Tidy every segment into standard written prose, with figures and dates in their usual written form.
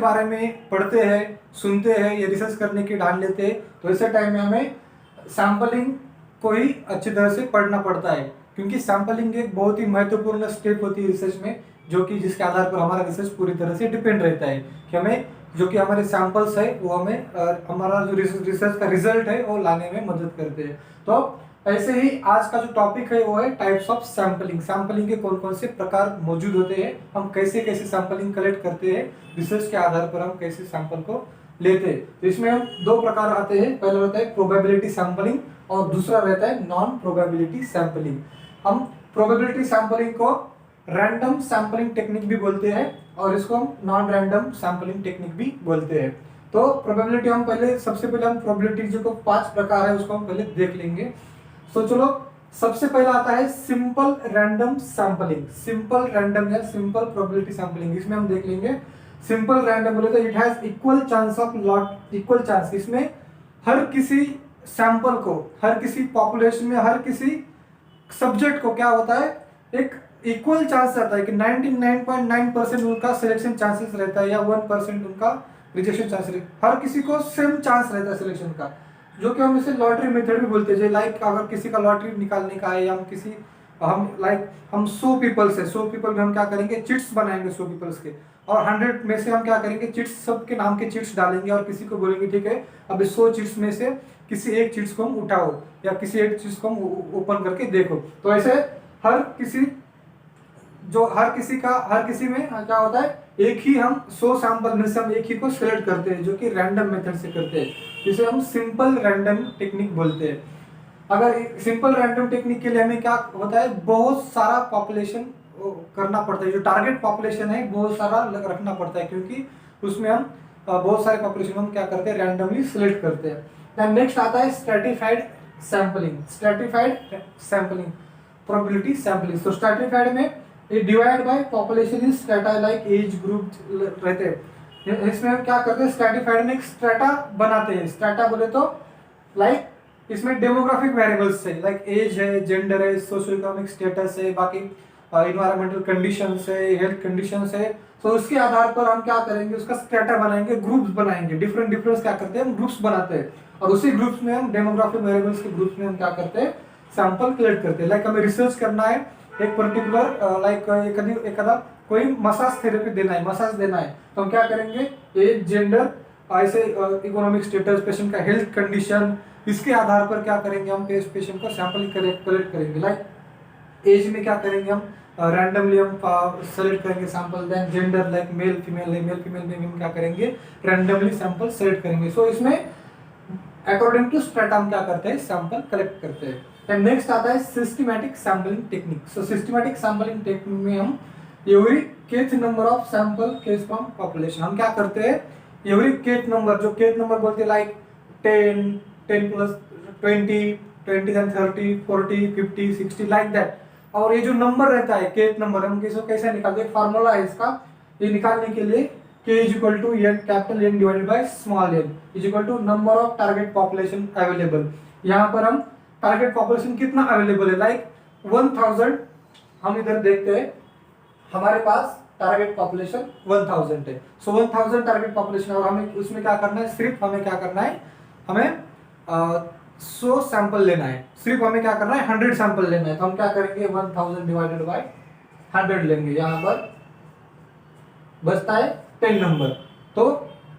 बारे में पढ़ते हैं, सुनते हैं या रिसर्च करने की ठान लेते हैं, तो ऐसे टाइम में हमें सैम्पलिंग को ही अच्छी तरह से पढ़ना पड़ता है, क्योंकि सैम्पलिंग एक बहुत ही महत्वपूर्ण स्टेप होती है रिसर्च में, जो कि जिसके आधार पर हमारा रिसर्च पूरी तरह से डिपेंड रहता है कि हमें जो कि हमारे सैंपल्स है वो हमें हमारा जो रिसर्च का रिजल्ट है वो लाने में मदद करते हैं। तो ऐसे ही आज का जो टॉपिक है वो है टाइप्स ऑफ सैम्पलिंग। सैम्पलिंग के कौन कौन से प्रकार मौजूद होते हैं, हम कैसे कैसे सैम्पलिंग कलेक्ट करते हैं, रिसर्च के आधार पर हम कैसे सैंपल को लेते हैं। तो इसमें हम दो प्रकार आते हैं, पहला रहता है प्रोबेबिलिटी सैम्पलिंग और दूसरा रहता है नॉन प्रोबेबिलिटी सैम्पलिंग। हम प्रोबेबिलिटी सैम्पलिंग को रैंडम सैम्पलिंग टेक्निक भी बोलते हैं और इसको हम नॉन रैंडम सैम्पलिंग टेक्निक भी बोलते हैं। तो प्रोबेबिलिटी हम पहले सबसे पहले हम प्रोबेबिलिटी जो 5 प्रकार है उसको हम पहले देख लेंगे। तो चलो सबसे पहला आता है simple random sampling. Simple random या सिंपल प्रोबेबिलिटी सैम्पलिंग, इसमें हम देख लेंगे सिंपल रैंडम बोले तो it has equal chance of lot, equal chance, इसमें हर किसी सैंपल को, हर किसी पॉपुलेशन में, हर किसी सब्जेक्ट को क्या होता है, एक इक्वल चांस रहता है कि 99.9% उनका सिलेक्शन चांसेस रहता है या 1% उनका रिजेक्शन चांस रहता है। हर किसी को सेम चांस रहता है सिलेक्शन का, जो कि हम इसे लॉटरी मेथड भी बोलते हैं। लाइक अगर किसी का लॉटरी निकालने का है या हम 100 पीपल्स है, 100 पीपल में हम क्या करेंगे, चिट्स बनाएंगे 100 पीपल्स के, और 100 में से हम क्या करेंगे, चिट्स सबके नाम के चिट्स डालेंगे और किसी को बोलेंगे ठीक है अब 100 चिट्स में से किसी एक चिट्स को हम उठाओ या किसी एक चिट्स को हम ओपन करके देखो। तो ऐसे हर किसी में क्या होता है, एक ही हम 100 सैंपल में से हम एक ही को सिलेक्ट करते हैं, जो कि रैंडम मेथड से करते हैं, जिसे हम सिंपल रैंडम टेक्निक बोलते हैं। अगर सिंपल रैंडम टेक्निक के लिए हमें क्या होता है, बहुत सारा पॉपुलेशन करना पड़ता है, जो टारगेट पॉपुलेशन है बहुत सारा रखना पड़ता है, क्योंकि उसमें हम बहुत सारे पॉपुलेशन हम क्या करते हैं, रैंडमली सिलेक्ट करते हैं। देन नेक्स्ट आता है stratified sampling. Stratified sampling probability sampling. तो स्ट्रैटिफाइड में ये divide by population in strata, like age group रहते हैं। इसमें हम क्या करते हैं, स्ट्रैटिफाइड में एक स्ट्रेटा बनाते हैं। स्ट्रेटा बोले तो लाइक इसमें डेमोग्राफिक वेरिएबल्स है, लाइक एज है, जेंडर है, सोशियो इकोनॉमिक स्टेटस है, बाकी इन्वायरमेंटल कंडीशंस है, हेल्थ कंडीशंस है। तो उसके आधार पर हम क्या करेंगे, उसका स्ट्रेटा बनाएंगे, ग्रुप्स बनाएंगे, डिफरेंट क्या करते हैं, हम ग्रुप्स बनाते हैं, और उसी ग्रुप्स में हम डेमोग्राफिक वेरिएबल्स के ग्रुप्स में हम क्या करते हैं, सैंपल कलेक्ट करते हैं। लाइक हमें रिसर्च करना है एक पर्टिकुलर लाइक एखादा कोई मसाज थेरेपी देना है, मसाज देना है, तो हम क्या करेंगे, एज, जेंडर, ऐसे इकोनॉमिक स्टेटस, पेशेंट का हेल्थ कंडीशन, इसके आधार पर क्या करेंगे, हम पेशेंट को सैंपल कलेक्ट करेंगे। लाइक एज में क्या करेंगे, हम रैंडमली हम सेलेक्ट करेंगे sample. Then gender like male female है, मेल फीमेल में हम क्या करेंगे, रैंडमली सैंपल सेलेक्ट करेंगे। सो इसमें अकॉर्डिंग टू स्ट्रेटा हम क्या करते हैं, सैंपल कलेक्ट करते हैं। एंड नेक्स्ट आता है systematic sampling technique. So systematic sampling technique में हम every kth number of sample case from population, हम क्या करते हैं, एवरी kth नंबर, जो kth नंबर बोलते हैं like 10 plus 20 then 30 40 50 60 like that. और ये जो नंबर रहता है kth नंबर, हम इसको कैसे निकालते हैं, फार्मूला है इसका, ये निकालने के लिए k equal to n capital N divided by small n equal to number of target population available. यहाँ पर हम टारगेट पॉपुलेशन कितना अवेलेबल है, लाइक 1000, हम इधर देखते हैं हमारे पास टारगेट पॉपुलेशन 1000 है। सो 1000 टारगेट पॉपुलेशन, और हमें उसमें क्या करना है, सिर्फ हमें क्या करना है, हमें 100 सैंपल लेना है, सिर्फ हमें क्या करना है, 100 सैंपल लेना है। तो हम क्या करेंगे, 1000 डिवाइडेड बाय 100 लेंगे, यहाँ पर बचता है 10 नंबर। तो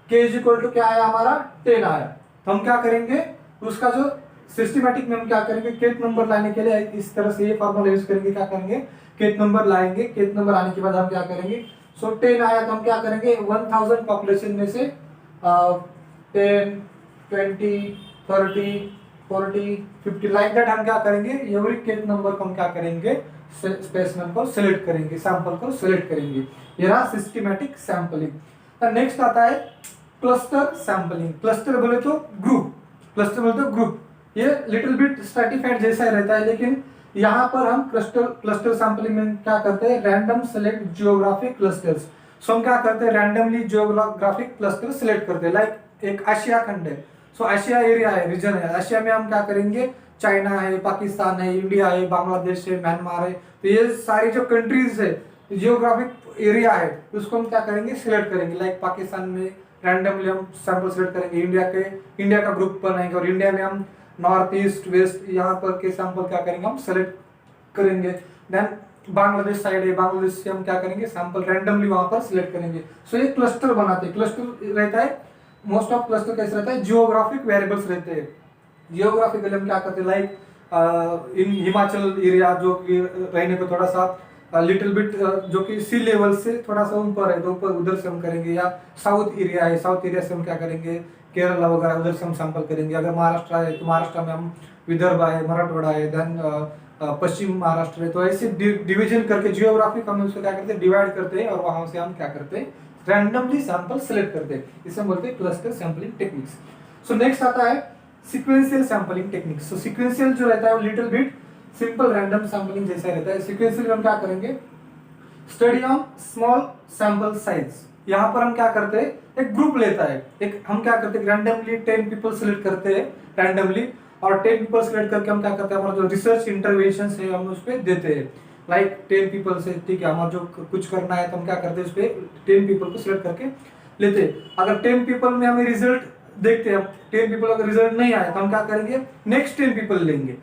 k इक्वल टू क्या आया हमारा, 10 आया। तो हम क्या करेंगे, उसका जो सिस्टमैटिक में हम क्या करेंगे, kth नंबर लाने के लिए इस तरह से ये फार्मूला यूज करेंगे, क्या करेंगे, kth नंबर लाएंगे, kth नंबर आने के बाद हम क्या करेंगे, सो 10 आया तो हम क्या करेंगे, 1000 पॉपुलेशन में से 10 20 30 40 50 लाइक दैट हम क्या करेंगे, एवरी kth नंबर को हम क्या करेंगे, स्पेसिमेन को सिलेक्ट करेंगे, सैंपल को सिलेक्ट करेंगे। ये रहा सिस्टमैटिक सैंपलिंग। नेक्स्ट आता है क्लस्टर सैंपलिंग। क्लस्टर बोले तो ग्रुप, क्लस्टर बोले तो ग्रुप, ये लिटिल बिट स्ट्रैटिफाइड जैसा ही रहता है, लेकिन यहाँ पर हम क्लस्टर सैंपलिंग में क्या करते हैं, रैंडम सेलेक्ट जियोग्राफिक क्लस्टर्स। सो हम क्या करते हैं, रैंडमली जियोग्राफिक क्लस्टर सेलेक्ट करते हैं। लाइक एक एशिया खंड है, सो एशिया एरिया है, रीजन है, एशिया में हम क्या करेंगे, चाइना है, पाकिस्तान है, इंडिया है, बांग्लादेश है, म्यांमार है, तो ये सारी जो कंट्रीज है जियोग्राफिक एरिया है उसको हम क्या करेंगे, सिलेक्ट करेंगे। लाइक पाकिस्तान में रैंडमली हम सैंपल सिलेक्ट करेंगे, इंडिया का ग्रुप बनाएंगे और इंडिया में हम नॉर्थ ईस्ट वेस्ट यहाँ पर के सैंपल क्या करेंगे, हम सेलेक्ट करेंगे। देन बांग्लादेश साइड है, बांग्लादेश से हम क्या करेंगे, सैंपल रैंडमली वहां पर सिलेक्ट करेंगे। सो ये क्लस्टर बनाते हैं। क्लस्टर रहता है, मोस्ट ऑफ क्लस्टर कैसे रहता है, जियोग्राफिक वेरिएबल्स रहते हैं। जियोग्राफिकली हम क्या करते हैं, लाइक इन हिमाचल एरिया जो कि रहने को थोड़ा सा लिटिल बिट जो कि सी लेवल से थोड़ा सा ऊपर है तो ऊपर उधर से हम करेंगे, या साउथ एरिया है, साउथ एरिया से हम क्या करेंगे, केरला वगैरह उधर से हम सैंपल करेंगे। अगर महाराष्ट्र है तो महाराष्ट्र में हम विदर्भ है, मराठवाड़ा है, देन पश्चिम महाराष्ट्र है। तो ऐसे डिवीजन करके जियोग्राफिक हम उसको क्या करते हैं, डिवाइड करते हैं और वहां से हम क्या करते हैं, रैंडमली सैंपल सिलेक्ट करते हैं। इसे हम बोलते हैं cluster sampling techniques. So next आता है सीक्वेंशियल सैंपलिंग टेक्निक्स। सो सीक्वेंशियल जो रहता है वो little bit simple random sampling जैसा रहता है। सीक्वेंशियल हम क्या करेंगे, study on small sample size. यहाँ पर हम क्या करते हैं, एक ग्रुप लेता है, एक हम क्या करते हैं, रैंडमली 10 पीपल सिलेक्ट करते हैं रैंडमली, और 10 पीपल सिलेक्ट करके हम क्या करते हैं, हमारा जो रिसर्च इंटरवेंशन है हम उस पर देते हैं। लाइक 10 पीपल से, ठीक है, हमारा जो कुछ करना है तो हम क्या करते हैं, उस पर 10 पीपल को सिलेक्ट करके लेते हैं। अगर 10 पीपल में हमें रिजल्ट देखते हैं, 10 पीपल अगर रिजल्ट नहीं आया तो हम क्या करेंगे, नेक्स्ट 10 पीपल लेंगे,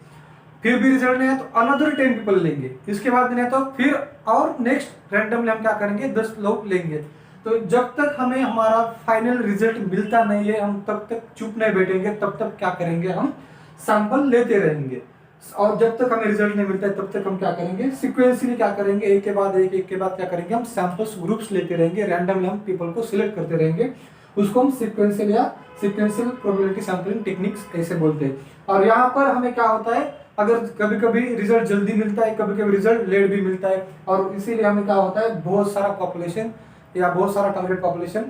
फिर भी रिजल्ट नहीं आया तो अनदर 10 पीपल लेंगे, इसके बाद नहीं तो फिर और नेक्स्ट रैंडमली हम क्या करेंगे, 10 लोग लेंगे। तो जब तक हमें हमारा फाइनल रिजल्ट मिलता नहीं है हम तब तक चुप नहीं बैठेंगे, तब तक क्या करेंगे, हम सैंपल लेते रहेंगे। और जब तक हमें रिजल्ट नहीं मिलता है तब तक हम क्या करेंगे, सीक्वेंसली क्या करेंगे, एक के बाद एक के बाद क्या करेंगे, हम सैंपल्स ग्रुप्स लेते रहेंगे, रैंडमली हम पीपल को सिलेक्ट करते रहेंगे। उसको हम सीक्वेंशियल या सीक्वेंशियल प्रोबेबिलिटी सैंपलिंग टेक्निक्स ऐसे बोलते हैं। और यहाँ पर हमें क्या होता है, अगर कभी कभी रिजल्ट जल्दी मिलता है, कभी कभी रिजल्ट लेट भी मिलता है, और इसीलिए हमें क्या होता है, बहुत सारा पॉपुलेशन या बहुत सारा टारगेट पॉपुलेशन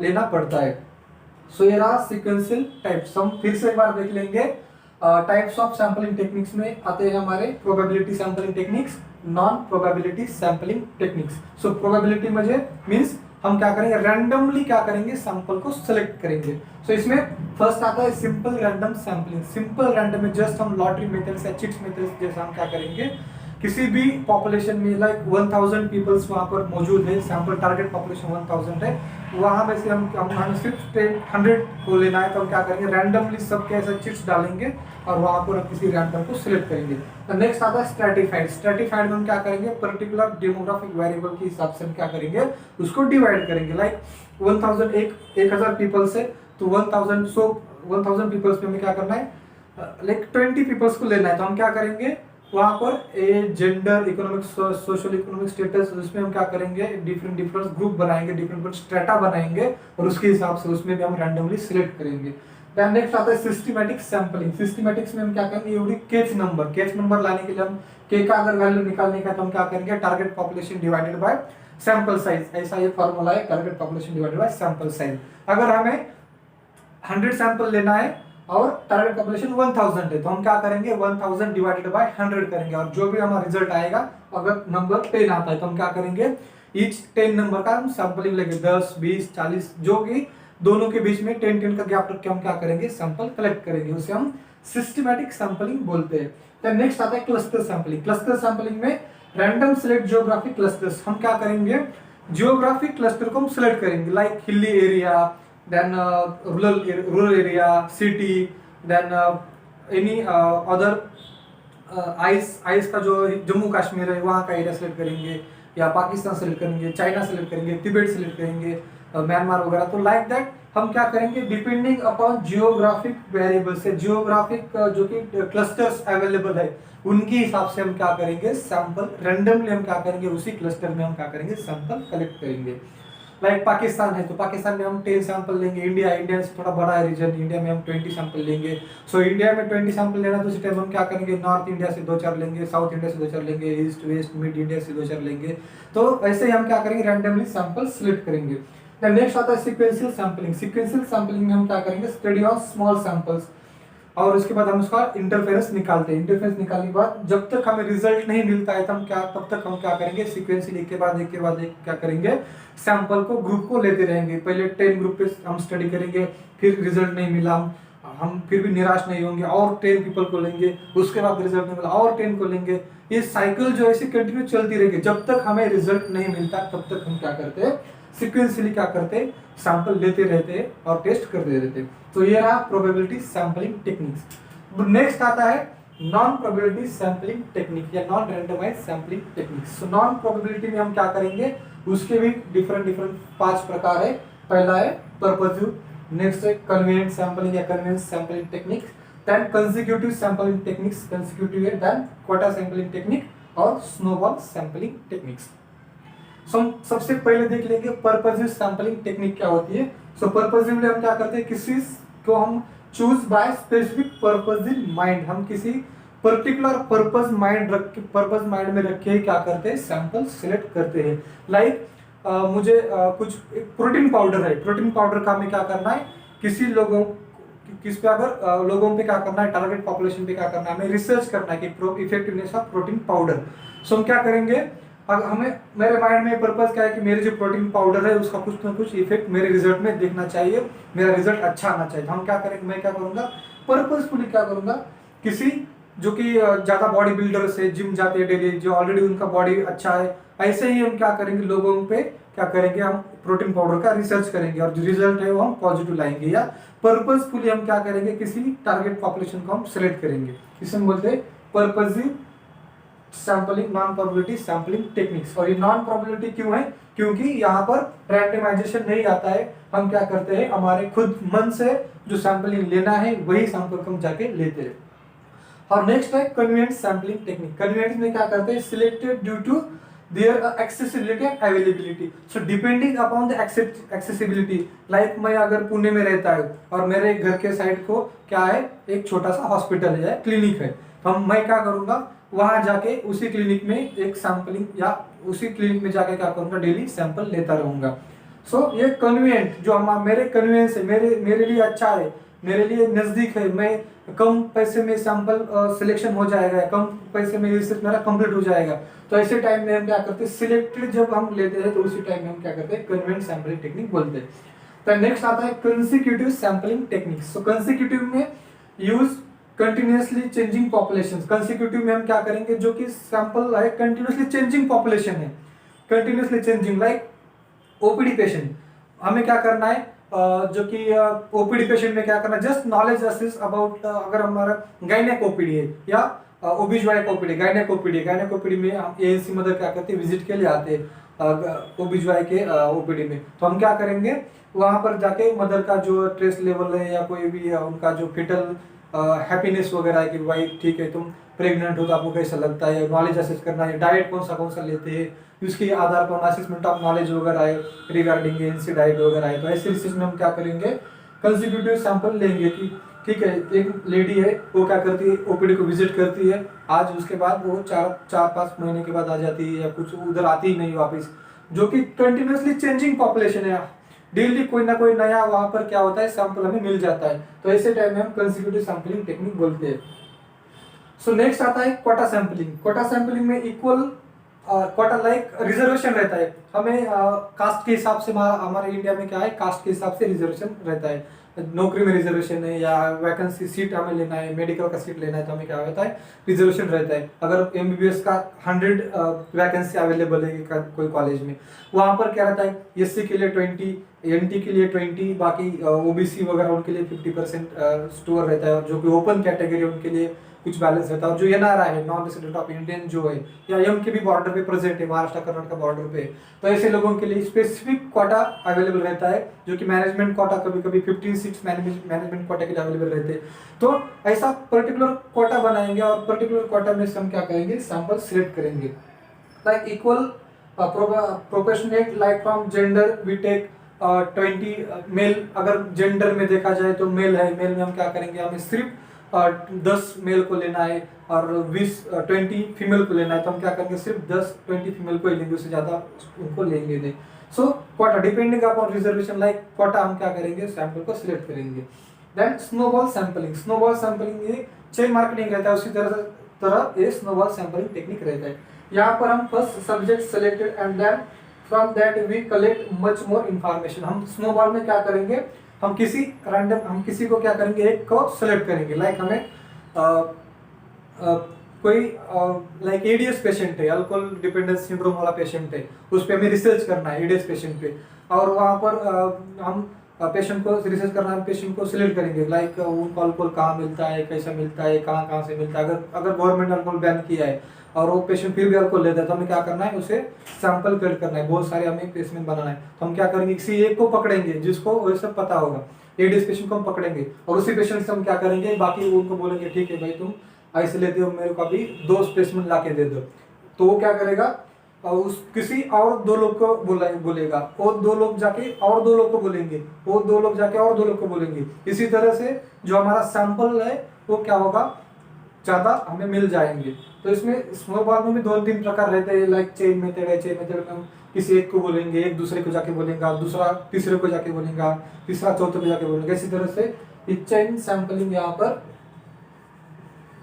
लेना पड़ता है। सो ये रहा सीक्वेंशियल टाइप्स। हम फिर से एक बार देख लेंगे। टाइप्स ऑफ सैंपलिंग टेक्निक्स में आते हैं हमारे probability sampling techniques, non probability sampling techniques. So probability मुझे मींस हम क्या करेंगे, रैंडमली क्या करेंगे, सैंपल को सिलेक्ट करेंगे। सो इसमें फर्स्ट आता है simple random sampling. Simple random में जस्ट हम लॉटरी मेथड्स या चिट्स मेथड्स जैसा हम क्या करेंगे, किसी भी पॉपुलेशन में लाइक 1000 पीपल्स वहां पर मौजूद है, सैंपल टारगेट पॉपुलेशन 1000 है, वहां में से हम सिर्फ 100 को लेना है तो हम क्या करेंगे, रैंडमली सबके ऐसे चिट्स डालेंगे और वहां पर हम किसी रैंडम को सिलेक्ट करेंगे। तो नेक्स्ट आता है स्ट्रैटिफाइड। स्ट्रैटिफाइड में हम क्या करेंगे, पर्टिकुलर डेमोग्राफिक वेरिएबल के हिसाब से हम क्या करेंगे, उसको डिवाइड करेंगे। लाइक 1000 पीपल से तो 1000 पीपल्स में हमें क्या करना है, लाइक 20 पीपल्स को लेना है तो हम क्या करेंगे, वहां पर age, gender, economic, social economic status, उसमें हम क्या करेंगे, डिफरेंट ग्रुप बनाएंगे, डिफरेंट स्ट्रेटा बनाएंगे और उसके हिसाब से उसमें भी हम रैंडमली सिलेक्ट करेंगे। देन नेक्स्ट आता है सिस्टमैटिक सैंपलिंग। सिस्टमैटिक्स में हम क्या करेंगे, एवरी केच नंबर लाने के लिए हम के का अगर वैल्यू निकालने का तो हम क्या करेंगे, target population divided by sample size, ऐसा ये फॉर्मूला है, target population divided by sample size. अगर हमें 100 सैंपल लेना है और टारगेट पॉपुलेशन 1000 है तो हम क्या करेंगे, 1000 डिवाइडेड बाय 100 करेंगे, और जो भी हमारा रिजल्ट आएगा, अगर नंबर 10 आता है तो हम क्या करेंगे, ईच 10 नंबर का हम सैंपलिंग लेंगे, 10, 20, 40, जो कि दोनों के बीच में 10 का गैप रख के हम क्या करेंगे, सैंपल कलेक्ट करेंगे, उसे हम सिस्टमैटिक सैंपलिंग बोलते हैं। देन नेक्स्ट आता है क्लस्टर सैंपलिंग। क्लस्टर सैंपलिंग में रैंडम सिलेक्ट जियोग्राफिक क्लस्टर्स। हम क्या करेंगे, जियोग्राफिक क्लस्टर को हम सिलेक्ट करेंगे, like hilly area, then rural area, city, then any other ice का जो जम्मू कश्मीर है वहाँ का एरिया सेलेक्ट करेंगे, या पाकिस्तान सेलेक्ट करेंगे, चाइना सेलेक्ट करेंगे, तिब्बत सेलेक्ट करेंगे, म्यांमार वगैरह। तो लाइक दैट हम क्या करेंगे, डिपेंडिंग अपॉन जियोग्राफिक वेरिएबल से, जियोग्राफिक जो कि क्लस्टर्स अवेलेबल है उनके हिसाब से हम क्या करेंगे, सैंपल रैंडमली हम क्या करेंगे, उसी क्लस्टर में हम क्या करेंगे, सैंपल कलेक्ट करेंगे। लाइक पाकिस्तान है तो पाकिस्तान में हम 10 सैंपल लेंगे, इंडिया से थोड़ा बड़ा है रीजन, इंडिया में हम 20 सैंपल लेंगे। सो इंडिया में 20 सैंपल लेना तो उसी टाइम हम क्या करेंगे, नॉर्थ इंडिया से 2-4 लेंगे, साउथ इंडिया से 2-4 लेंगे, ईस्ट वेस्ट मिड इंडिया से 2-4 लेंगे। तो ऐसे ही हम क्या करेंगे, रैंडमली सैंपल सिलेक्ट करेंगे। नेक्स्ट आता है सीक्वेंशियल सैंपलिंग। सीक्वेंशियल सैंपलिंग में हम क्या करेंगे, स्टडी ऑफ स्मॉल सैंपल्स, और उसके बाद हम उसका इंटरफेरेंस निकालते हैं। इंटरफेरेंस निकालने के बाद जब तक हमें रिजल्ट नहीं मिलता है तब तक हम क्या करेंगे, सीक्वेंशियल एक के बाद एक क्या करेंगे, सैंपल को ग्रुप को लेते रहेंगे। पहले 10 ग्रुप पे हम स्टडी करेंगे, फिर रिजल्ट नहीं मिला, हम फिर भी निराश नहीं होंगे, और 10 पीपल को लेंगे, उसके बाद रिजल्ट नहीं मिला और 10 को लेंगे। ये साइकिल जो ऐसी कंटिन्यू चलती रहेगी, जब तक हमें रिजल्ट नहीं मिलता तब तक हम क्या करते हैं, सिक्वेंसली क्या करते हैं, सैंपल लेते रहते हैं और टेस्ट करते रहते हैं। तो ये रहा प्रोबेबिलिटी सैंपलिंग टेक्निक्स। नेक्स्ट आता है नॉन प्रोबेबिलिटी सैंपलिंग टेक्निक या non randomized sampling technique. So non probability में हम क्या करेंगे, उसके भी डिफरेंट 5 प्रकार है। पहला है पर्पसिव, नेक्स्ट है कन्वीनिएंट सैंपलिंग या convenience sampling techniques, then consecutive sampling techniques, consecutive है, देन क्वार्टर सैंपलिंग टेक्निक और स्नोबॉल सैंपलिंग टेक्निक्स। सो हम सबसे पहले देख लेंगे पर्पसिव सैंपलिंग टेक्निक क्या होती है। सो पर्पसिवली हम क्या करते हैं, किसी को हम choose by specific purpose in mind, हम किसी पर्टिकुलर पर्पस माइंड में रख के क्या करते हैं, सैंपल सिलेक्ट करते हैं। लाइक मुझे कुछ प्रोटीन पाउडर है, प्रोटीन पाउडर का हमें क्या करना है, किसी लोगों किस पे अगर लोगों पे क्या करना है, टारगेट पॉपुलेशन पे क्या करना है, हमें रिसर्च करना है कि इफेक्टिवनेस ऑफ प्रोटीन पाउडर। सो हम क्या करेंगे, अगर हमें मेरे माइंड में पर्पस क्या है कि मेरे जो प्रोटीन पाउडर है उसका कुछ ना कुछ इफेक्ट मेरे रिजल्ट में देखना चाहिए, मेरा रिजल्ट अच्छा आना चाहिए। हम क्या करेंगे, मैं क्या करूंगा, पर्पसफुली क्या करूंगा, किसी जो कि ज्यादा बॉडी बिल्डर्स है, जिम जाते हैं डेली, जो ऑलरेडी उनका बॉडी अच्छा है, ऐसे ही हम क्या करेंगे, लोगों पे क्या करेंगे, हम प्रोटीन पाउडर का रिसर्च करेंगे और जो रिजल्ट है वो हम पॉजिटिव लाएंगे। या पर्पसफुली हम क्या करेंगे, किसी टारगेट पॉपुलेशन को हम सिलेक्ट करेंगे, इसे हम बोलते हैं purposive sampling, non probability sampling techniques. और ये नॉन प्रोबेबिलिटी क्यों है, क्योंकि यहाँ पर रैंडमाइजेशन नहीं आता है। हम क्या करते हैं, हमारे खुद मन से जो सैंपलिंग लेना है वही सैंपल हम जाके लेते हैं। और नेक्स्ट है कन्वीनिएंट सैंपलिंग टेक्निक। कन्वीनिएंट में क्या करते हैं, selected due to their accessibility and availability. So depending upon the accessibility, like मैं अगर पुणे में रहता है और मेरे घर के साइड को क्या है, एक छोटा सा हॉस्पिटल है, क्लिनिक है, तो मैं क्या करूंगा, वहां जाके उसी क्लिनिक में एक सैंपलिंग या उसी क्लिनिक में जाके क्या करूंगा, डेली सैंपल लेता रहूंगा। सो ये कन्वीनियंट जो हम मेरे कन्वीनियंस है, मेरे लिए अच्छा है, मेरे लिए नजदीक है, मैं कम पैसे में सैंपल सिलेक्शन हो जाएगा, कम पैसे में रिसर्च मेरा कंप्लीट हो जाएगा। तो ऐसे टाइम में हम क्या करते हैं, सिलेक्टेड जब हम लेते हैं तो उसी टाइम में हम क्या करते हैं, कन्वीनियंट सैंपलिंग टेक्निक बोलते हैं। तो नेक्स्ट आता है कंसेक्यूटिव सैंपलिंग टेक्निक। सो कंसेक्यूटिव में use continuously changing population. Consecutive में हम क्या करेंगे, जो कि सैंपल है कंटिन्यूअसली चेंजिंग पॉपुलेशन है, continuously changing, like OPD patient, हमें क्या करना है, जो कि ओपीडी पेशेंट में क्या करना है, जस्ट नॉलेज असेस अबाउट, अगर हमारा गायनेक ओपीडी है या ओबीजीवाइक ओपीडी, गायनेक ओपीडी में हम एएनसी मदर क्या करते हैं, विजिट के लिए आते हैं ओबीजीवाई के ओपीडी में। तो हम क्या करेंगे, वहां पर जाके मदर का जो स्ट्रेस लेवल है या कोई भी उनका जो फिटल हैप्पीनेस वगैरह है कि भाई ठीक है, तुम प्रेग्नेंट हो तो आपको कैसा लगता है, नॉलेज असेस करना है, डाइट कौन सा लेते हैं, उसके आधार पर असेसमेंट ऑफ नॉलेज वगैरह है रिगार्डिंग एनसी डाइट वगैरह है। तो ऐसे रिसर्च में हम क्या करेंगे, कंसेक्यूटिव सैंपल लेंगे कि ठीक है, एक लेडी है वो क्या करती है, ओपीडी को विजिट करती है, आज उसके बाद वो 4-5 महीने के बाद आ जाती है या कुछ उधर आती ही नहीं वापस, जो कि कंटिन्यूअसली चेंजिंग पॉपुलेशन है, डेली कोई ना कोई नया वहां पर क्या होता है, सैंपल हमें मिल जाता है। तो ऐसे टाइम में हम कंसेक्यूटिव सैंपलिंग टेक्निक बोलते हैं। सो नेक्स्ट आता है क्वाटा सैंपलिंग। क्वाटा सैंपलिंग में इक्वल क्वाटा लाइक रिजर्वेशन रहता है, हमें कास्ट के हिसाब से, हमारे इंडिया में क्या है, कास्ट के हिसाब से रिजर्वेशन रहता है, नौकरी में रिजर्वेशन है या वैकेंसी सीट हमें लेना है, मेडिकल का सीट लेना है तो हमें क्या होता है, रिजर्वेशन रहता है। अगर एमबीबीएस का 100 वैकेंसी अवेलेबल है कोई कॉलेज में, वहाँ पर क्या रहता है, एससी के लिए 20, एनटी के लिए 20, बाकी ओबीसी वगैरह उनके लिए 50% स्टोर रहता है, और जो कि ओपन कैटेगरी उनके लिए कुछ बैलेंस रहता है। और जो एनआरआई है, नॉन रेसिडेंट ऑफ इंडियन जो है, या एम के भी बॉर्डर पे प्रेजेंट है, महाराष्ट्र कर्नाटक बॉर्डर पे, तो ऐसे लोगों के लिए स्पेसिफिक क्वाटा अवेलेबल रहता है, जो कि मैनेजमेंट क्वाटा, कभी कभी 15 सीट्स मैनेजमेंट क्वाटा के लिए अवेलेबल रहते हैं। तो ऐसा पर्टिकुलर क्वाटा बनाएंगे और पर्टिकुलर क्वाटा में से हम क्या करेंगे, सैंपल सिलेक्ट करेंगे, like equal proportionate, like from gender we take 20 male. अगर जेंडर में देखा जाए तो मेल है, मेल में हम क्या करेंगे, हमें सिर्फ 10 मेल को लेना है और 20 फीमेल को लेना है, तो हम क्या करेंगे, सिर्फ 10-20 फीमेल को ही लेंगे, उससे ज्यादा उनको लेंगे नहीं। So quota depending upon reservation, like quota हम क्या करेंगे, सैंपल को सिलेक्ट करेंगे। Then snowball sampling. Snowball sampling ये चेन मार्केटिंग रहता है, उसी तरह ये स्नोबॉल सैंपलिंग टेक्निक रहता है। यहाँ पर हम first subject selected and then from that we collect much more information. हम स्नोबॉल में क्या करेंगे, हम किसी को क्या करेंगे, एक को सेलेक्ट करेंगे। लाइक हमें कोई लाइक एडीएस पेशेंट है, अल्कोहल डिपेंडेंस सिंड्रोम वाला पेशेंट है, उस पर हमें रिसर्च करना है एडीएस पेशेंट पे, और वहाँ पर हम पेशेंट को रिसर्च करना है, पेशेंट को सिलेक्ट करेंगे। लाइक उनको अल्कोहल कहाँ मिलता है, कैसा मिलता है, कहाँ कहाँ से मिलता है। अगर गवर्नमेंट अल्कोहल बैन किया है और वो पेशेंट फिर भी अल्कोहल लेता है, तो हमें क्या करना है, उसे सैंपल कलेक्ट करना है। बहुत सारे हमें स्पेसिमेन बनाना है, तो हम क्या करेंगे, किसी एक को पकड़ेंगे जिसको वो सब पता होगा, एडीएस पेशेंट को हम पकड़ेंगे, और उसी पेशेंट से हम क्या करेंगे, बाकी उनको बोलेंगे ठीक है भाई तुम ऐसे लेते हो, मेरे को अभी 2 स्पेसिमेन ला के दे दो। तो वो क्या करेगा, और उस किसी और 2 लोग को बोलेगा, और 2 लोग जाके और 2 लोग को बोलेंगे, वो 2 लोग जाके और 2 लोग को बोलेंगे। इसी तरह से जो हमारा सैंपल है वो क्या होगा, ज्यादा हमें मिल जाएंगे। तो इसमें स्नोबॉल में भी 2-3 प्रकार रहते हैं। लाइक चेन मेथड है, चेन मेथड में हम किसी एक को बोलेंगे, एक दूसरे को जाके बोलेगा, दूसरा तीसरे को जाके बोलेगा, तीसरा चौथे को जाके बोलेगा। इसी तरह से चेन सैंपलिंग यहाँ पर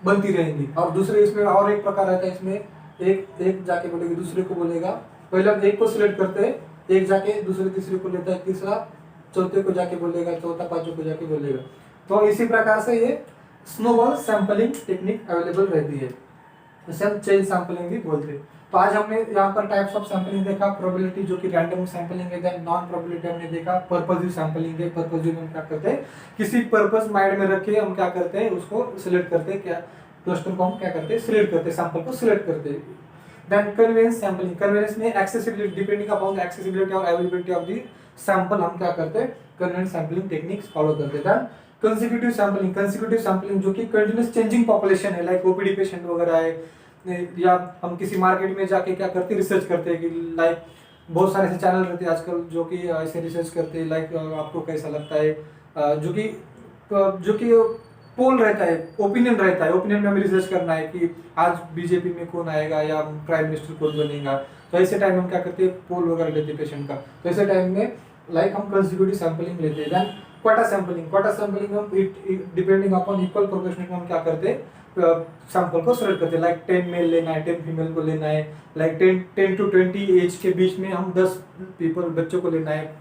बनती रहेंगी। और दूसरे इसमें और एक प्रकार रहता है, इसमें एक जाके बोलेगा, दूसरे को बोलेगा। पहले हम एक को सिलेक्ट करते हैं, एक जाके दूसरे तीसरे को लेता है, तीसरा चौथे को जाके बोलेगा, चौथा पांचों को जाके बोलेगा। तो इसी प्रकार से ये स्नोबॉल सैंपलिंग टेक्निक अवेलेबल रहती है, इसे हम चेन सैंपलिंग भी बोलते हैं। तो आज हमने यहाँ पर टाइप्स ऑफ सैंपलिंग देखा, प्रोबेबिलिटी जो कि रैंडम सैंपलिंग है, देन नॉन प्रोबेबिलिटी हमने देखा, पर्पसिव सैंपलिंग है। पर्पसिव में हम क्या करते हैं, किसी पर्पस माइंड में रख के हम क्या करते हैं, उसको सिलेक्ट करते हैं, क्या क्लस्टर को हम क्या करते हैं, सिलेक्ट करते हैं, सैंपल को सिलेक्ट करते हैं। देन कन्वेंस सैंपलिंग, कन्वेंस में accessibility, depending upon the accessibility और अवेलेबिलिटी ऑफ द सैंपल, हम क्या करते हैं, कन्वेंस सैंपलिंग टेक्निक्स फॉलो करते हैं। देन कंसेक्यूटिव सैंपलिंग जो कि कंटिन्यूस चेंजिंग पॉपुलेशन है, लाइक ओपीडी पेशेंट वगैरह है, या हम किसी मार्केट में जाके क्या करते हैं, रिसर्च करते हैं कि लाइक बहुत सारे ऐसे चैनल रहते हैं आजकल जो कि ऐसे रिसर्च करते हैं, लाइक आपको कैसा लगता है, जो कि पोल रहता है, ओपिनियन रहता है, ओपिनियन में हमें रिसर्च करना है कि आज बीजेपी में कौन आएगा या प्राइम मिनिस्टर कौन बनेगा। तो ऐसे टाइम हम क्या करते हैं, पोल वगैरह लेते हैं पेशेंट का। तो ऐसे टाइम में लाइक हम कंसेक्यूटिव सैंपलिंग लेते हैं। देन क्वाटा सैंपलिंग हम डिपेंडिंग अपॉन इक्वल प्रोपोर्शन में हम क्या करते हैं, सैंपल को सेलेक्ट करते हैं। लाइक 10 मेल लेना है, 10 फीमेल को लेना है, लाइक 10 to 20 एज के बीच में हम 10 बच्चों को लेना है,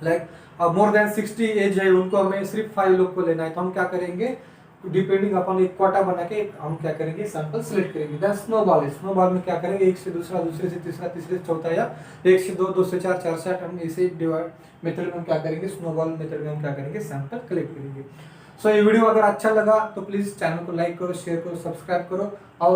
लाइक मोर देन 60 एज है उनको हमें सिर्फ 5 लोग को लेना है। तो हम क्या करेंगे, डिपेंडिंग अपॉन एक क्वाटा बना के हम क्या करेंगे, सैंपल सिलेक्ट करेंगे। देन स्नोबॉल में क्या करेंगे, एक से दूसरा, दूसरे से तीसरा, तीसरे से चौथा, या 1 से 2, 2 से 4, 4 से 8, हम इसे डिवाइड मेथड में हम क्या करेंगे, स्नोबॉल मेथड में हम क्या करेंगे, सैंपल कलेक्ट करेंगे। सो ये वीडियो अगर अच्छा लगा तो प्लीज चैनल को लाइक करो, शेयर करो, सब्सक्राइब करो। और